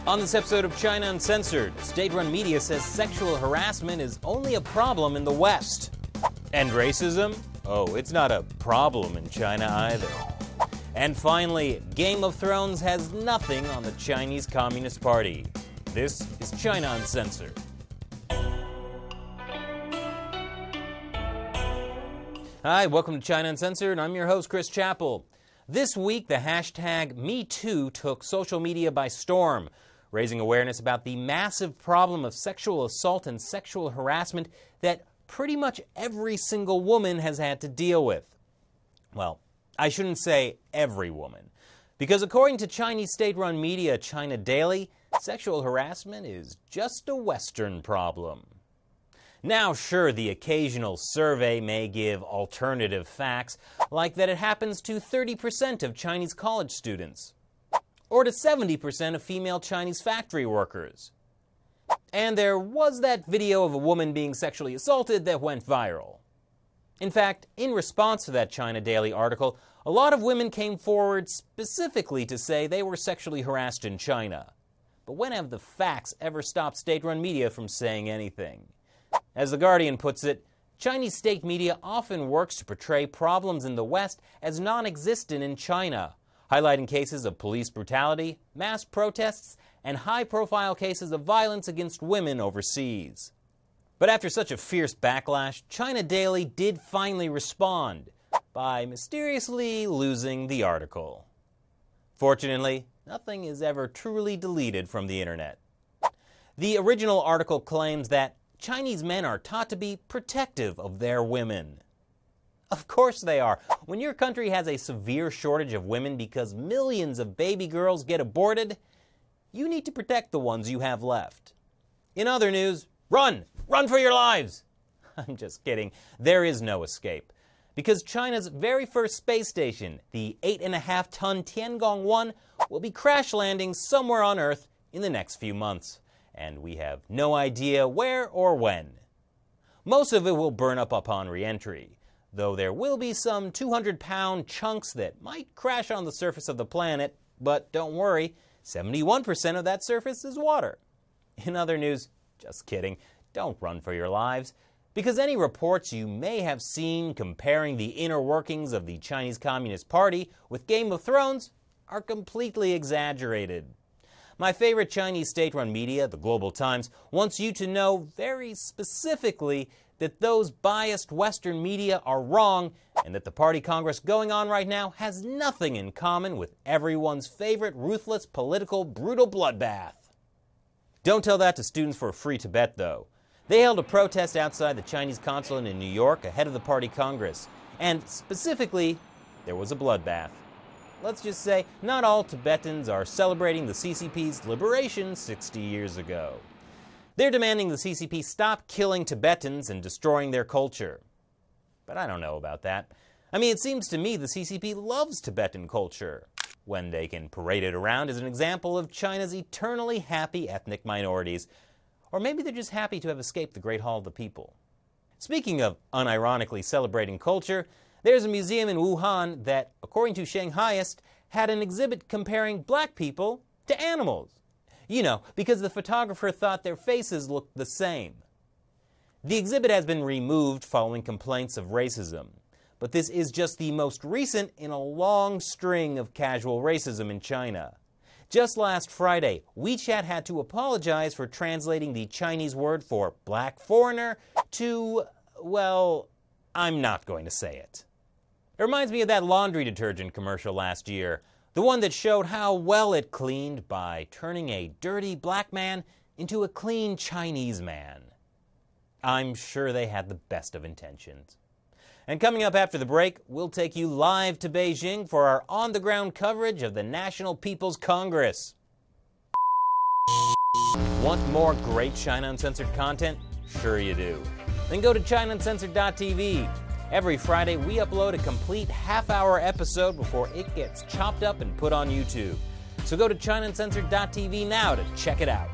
On this episode of China Uncensored, state-run media says sexual harassment is only a problem in the West. And racism? Oh, it's not a problem in China either. And finally, Game of Thrones has nothing on the Chinese Communist Party. This is China Uncensored. Hi, welcome to China Uncensored. I'm your host, Chris Chappell. This week, the hashtag #MeToo took social media by storm, raising awareness about the massive problem of sexual assault and sexual harassment that pretty much every single woman has had to deal with. Well, I shouldn't say every woman, because according to Chinese state-run media China Daily, sexual harassment is just a Western problem. Now, sure, the occasional survey may give alternative facts, like that it happens to 30% of Chinese college students, or to 70% of female Chinese factory workers. And there was that video of a woman being sexually assaulted that went viral. In fact, in response to that China Daily article, a lot of women came forward specifically to say they were sexually harassed in China. But when have the facts ever stopped state-run media from saying anything? As The Guardian puts it, Chinese state media often works to portray problems in the West as non-existent in China, highlighting cases of police brutality, mass protests, and high-profile cases of violence against women overseas. But after such a fierce backlash, China Daily did finally respond by mysteriously losing the article. Fortunately, nothing is ever truly deleted from the internet. The original article claims that Chinese men are taught to be protective of their women. Of course they are. When your country has a severe shortage of women because millions of baby girls get aborted, you need to protect the ones you have left. In other news, run! Run for your lives! I'm just kidding. There is no escape. Because China's very first space station, the 8.5-ton Tiangong-1, will be crash landing somewhere on Earth in the next few months. And we have no idea where or when. Most of it will burn up upon re-entry, though there will be some 200-pound chunks that might crash on the surface of the planet, but don't worry, 71% of that surface is water. In other news, just kidding, don't run for your lives, because any reports you may have seen comparing the inner workings of the Chinese Communist Party with Game of Thrones are completely exaggerated. My favorite Chinese state-run media, the Global Times, wants you to know very specifically that those biased Western media are wrong and that the party Congress going on right now has nothing in common with everyone's favorite ruthless, political, brutal bloodbath. Don't tell that to students for Free Tibet, though. They held a protest outside the Chinese consulate in New York ahead of the party Congress, and specifically, there was a bloodbath. Let's just say, not all Tibetans are celebrating the CCP's liberation 60 years ago. They're demanding the CCP stop killing Tibetans and destroying their culture. But I don't know about that. I mean, it seems to me the CCP loves Tibetan culture, when they can parade it around as an example of China's eternally happy ethnic minorities. Or maybe they're just happy to have escaped the Great Hall of the People. Speaking of unironically celebrating culture, there's a museum in Wuhan that, according to Shanghaiist, had an exhibit comparing black people to animals. You know, because the photographer thought their faces looked the same. The exhibit has been removed following complaints of racism, but this is just the most recent in a long string of casual racism in China. Just last Friday, WeChat had to apologize for translating the Chinese word for black foreigner to, well, I'm not going to say it. It reminds me of that laundry detergent commercial last year, the one that showed how well it cleaned by turning a dirty black man into a clean Chinese man. I'm sure they had the best of intentions. And coming up after the break, we'll take you live to Beijing for our on-the-ground coverage of the National People's Congress. Want more great China Uncensored content? Sure you do. Then go to ChinaUncensored.tv. Every Friday, we upload a complete half-hour episode before it gets chopped up and put on YouTube. So go to ChinaUncensored.tv now to check it out.